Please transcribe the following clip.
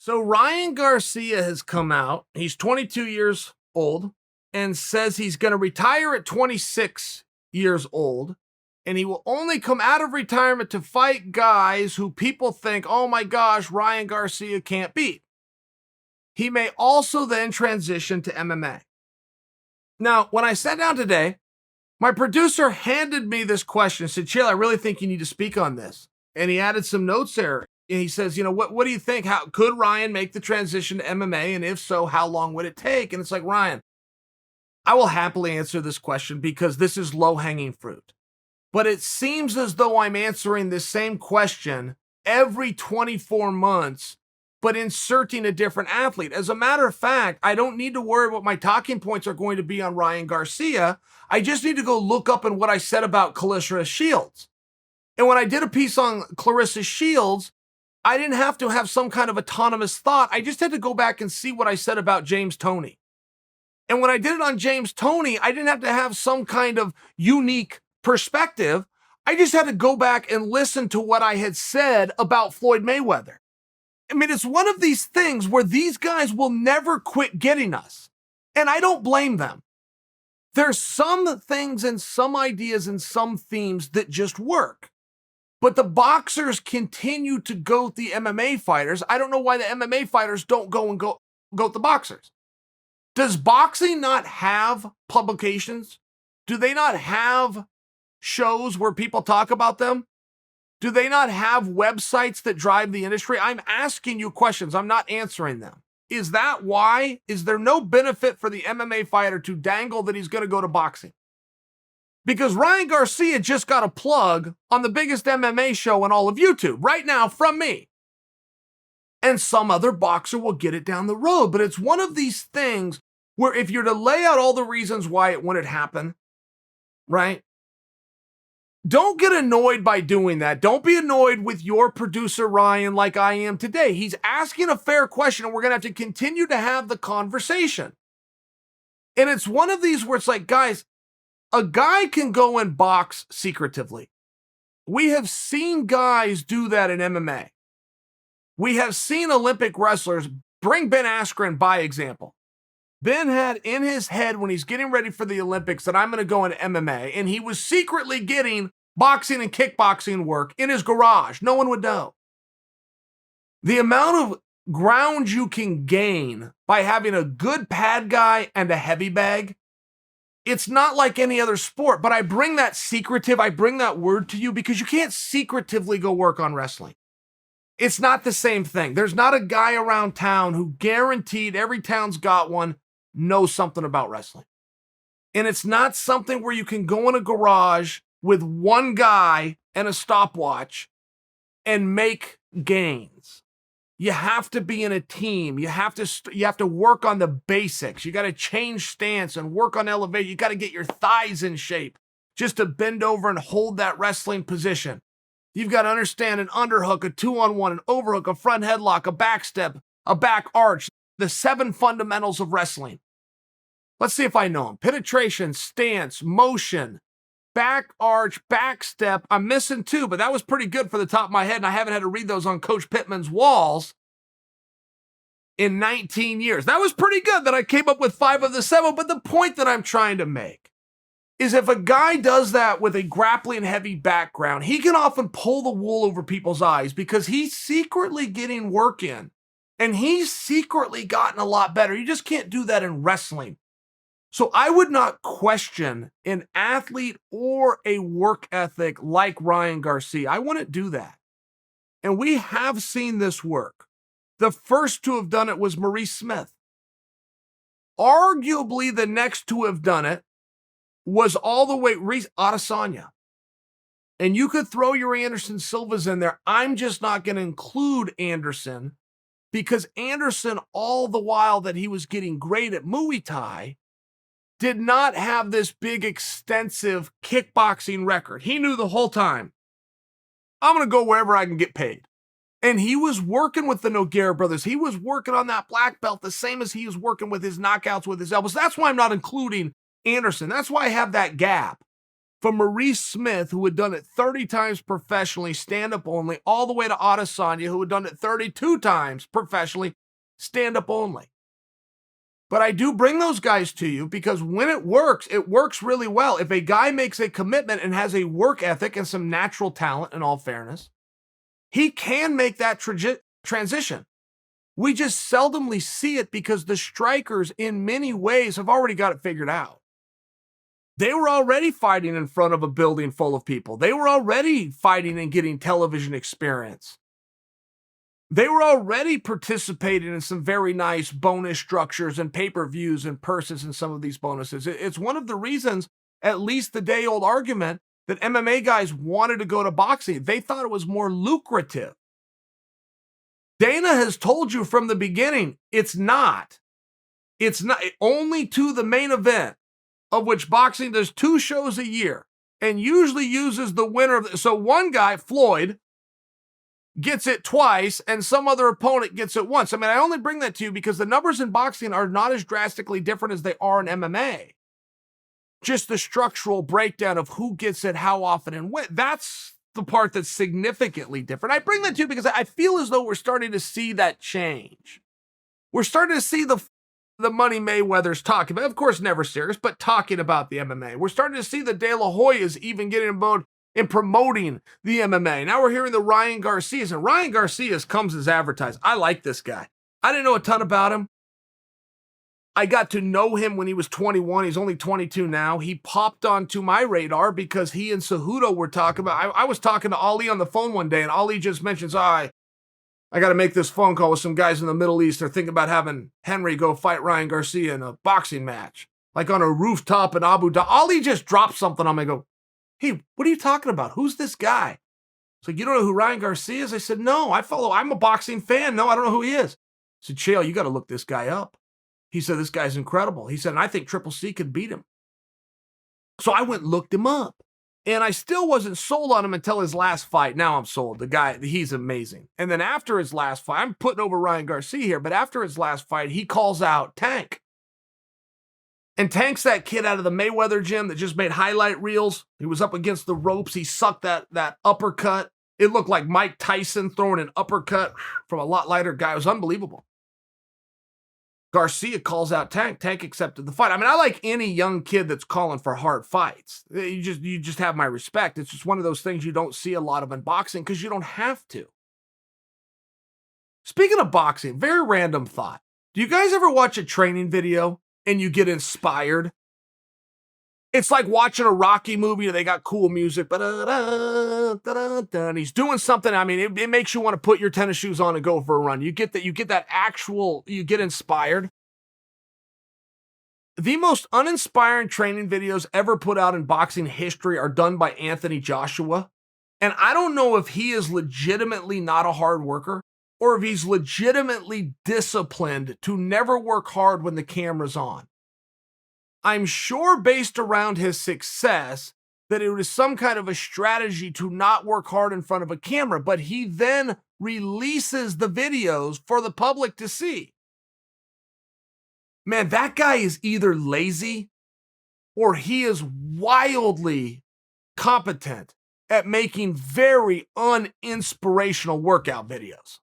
So Ryan Garcia has come out. He's 22 years old and says he's going to retire at 26 years old. And he will only come out of retirement to fight guys who people think, oh my gosh, Ryan Garcia can't beat. He may also then transition to MMA. Now, when I sat down today, my producer handed me this question and said, Chael, I really think you need to speak on this. And he added some notes there. And he says, what do you think? How could Ryan make the transition to MMA? And if so, how long would it take? And it's like, Ryan, I will happily answer this question because this is low-hanging fruit. But it seems as though I'm answering this same question every 24 months, but inserting a different athlete. As a matter of fact, I don't need to worry what my talking points are going to be on Ryan Garcia. I just need to go look up in what I said about Clarissa Shields. And when I did a piece on Clarissa Shields, I didn't have to have some kind of autonomous thought. I just had to go back and see what I said about James Toney. And when I did it on James Toney, I didn't have to have some kind of unique perspective. I just had to go back and listen to what I had said about Floyd Mayweather. I mean, it's one of these things where these guys will never quit getting us. And I don't blame them. There's some things and some ideas and some themes that just work. But the boxers continue to goat the MMA fighters. I don't know why the MMA fighters don't go goat the boxers. Does boxing not have publications? Do they not have shows where people talk about them? Do they not have websites that drive the industry? I'm asking you questions. I'm not answering them. Is that why? Is there no benefit for the MMA fighter to dangle that he's going to go to boxing? Because Ryan Garcia just got a plug on the biggest MMA show in all of YouTube right now from me. And some other boxer will get it down the road. But it's one of these things where if you're to lay out all the reasons why it wouldn't happen, right? Don't get annoyed by doing that. Don't be annoyed with your producer, Ryan, like I am today. He's asking a fair question, and we're going to have to continue to have the conversation. And it's one of these where it's like, guys, a guy can go and box secretively. We have seen guys do that in MMA. We have seen Olympic wrestlers. Bring Ben Askren by example. Ben had in his head when he's getting ready for the Olympics that I'm going to go into MMA, and he was secretly getting boxing and kickboxing work in his garage. No one would know. The amount of ground you can gain by having a good pad guy and a heavy bag, it's not like any other sport, but I bring that word to you because you can't secretively go work on wrestling. It's not the same thing. There's not a guy around town who guaranteed every town's got one knows something about wrestling. And it's not something where you can go in a garage with one guy and a stopwatch and make gains. You have to be in a team. You have to work on the basics. You got to change stance and work on elevation. You got to get your thighs in shape just to bend over and hold that wrestling position. You've got to understand an underhook, a 2-on-1, an overhook, a front headlock, a back step, a back arch, the 7 fundamentals of wrestling. Let's see if I know them. Penetration, stance, motion, back arch, back step. I'm missing 2, but that was pretty good for the top of my head, and I haven't had to read those on Coach Pittman's walls in 19 years. That was pretty good that I came up with 5 of the 7, but the point that I'm trying to make is if a guy does that with a grappling heavy background, he can often pull the wool over people's eyes because he's secretly getting work in, and he's secretly gotten a lot better. You just can't do that in wrestling. So I would not question an athlete or a work ethic like Ryan Garcia. I wouldn't do that. And we have seen this work. The first to have done it was Maurice Smith. Arguably the next to have done it was all the way Reese Adesanya. And you could throw your Anderson Silvas in there. I'm just not going to include Anderson because Anderson, all the while that he was getting great at Muay Thai, did not have this big, extensive kickboxing record. He knew the whole time, I'm going to go wherever I can get paid. And he was working with the Nogueira brothers. He was working on that black belt the same as he was working with his knockouts with his elbows. That's why I'm not including Anderson. That's why I have that gap. from Maurice Smith, who had done it 30 times professionally, stand-up only, all the way to Adesanya, who had done it 32 times professionally, stand-up only. But I do bring those guys to you because when it works really well. If a guy makes a commitment and has a work ethic and some natural talent, in all fairness, he can make that transition. We just seldomly see it because the strikers, in many ways, have already got it figured out. They were already fighting in front of a building full of people. They were already fighting and getting television experience. They were already participating in some very nice bonus structures and pay-per-views and purses and some of these bonuses. It's one of the reasons, at least the day-old argument, that MMA guys wanted to go to boxing. They thought it was more lucrative. Dana has told you from the beginning, it's not. It's not. Only to the main event, of which boxing does 2 shows a year and usually uses the winner of so one guy, Floyd, gets it twice and some other opponent gets it once. I mean, I only bring that to you because the numbers in boxing are not as drastically different as they are in MMA. Just the structural breakdown of who gets it, how often, and when. That's the part that's significantly different. I bring that to you because I feel as though we're starting to see that change. We're starting to see the Money Mayweather's talking about, of course, never serious, but talking about the MMA. We're starting to see the De La Hoyas even getting involved in promoting the MMA. Now we're hearing the Ryan Garcias, and Ryan Garcias comes as advertised. I like this guy. I didn't know a ton about him. I got to know him when he was 21. He's only 22 now. He popped onto my radar because he and Cejudo were talking about, I was talking to Ali on the phone one day, and Ali just mentions, I got to make this phone call with some guys in the Middle East. They're thinking about having Henry go fight Ryan Garcia in a boxing match, like on a rooftop in Abu Dhabi. Ali just dropped something on me. I go, hey, what are you talking about? Who's this guy? So you don't know who Ryan Garcia is? I said, no, I'm a boxing fan. No, I don't know who he is. I said, Chael, you got to look this guy up. He said, this guy's incredible. He said, and I think Triple C could beat him. So I went and looked him up. And I still wasn't sold on him until his last fight. Now I'm sold. The guy, he's amazing. And then after his last fight, I'm putting over Ryan Garcia here, but after his last fight, he calls out Tank. And Tank's that kid out of the Mayweather gym that just made highlight reels. He was up against the ropes. He sucked that uppercut. It looked like Mike Tyson throwing an uppercut from a lot lighter guy. It was unbelievable. Garcia calls out Tank. Tank accepted the fight. I mean, I like any young kid that's calling for hard fights. You just have my respect. It's just one of those things you don't see a lot of in boxing because you don't have to. Speaking of boxing, very random thought. Do you guys ever watch a training video and you get inspired? It's like watching a Rocky movie. They got cool music, and he's doing something. I mean, it makes you want to put your tennis shoes on and go for a run. You get get inspired. The most uninspiring training videos ever put out in boxing history are done by Anthony Joshua. And I don't know if he is legitimately not a hard worker or if he's legitimately disciplined to never work hard when the camera's on. I'm sure based around his success that it was some kind of a strategy to not work hard in front of a camera, but he then releases the videos for the public to see. Man, that guy is either lazy or he is wildly competent at making very uninspirational workout videos.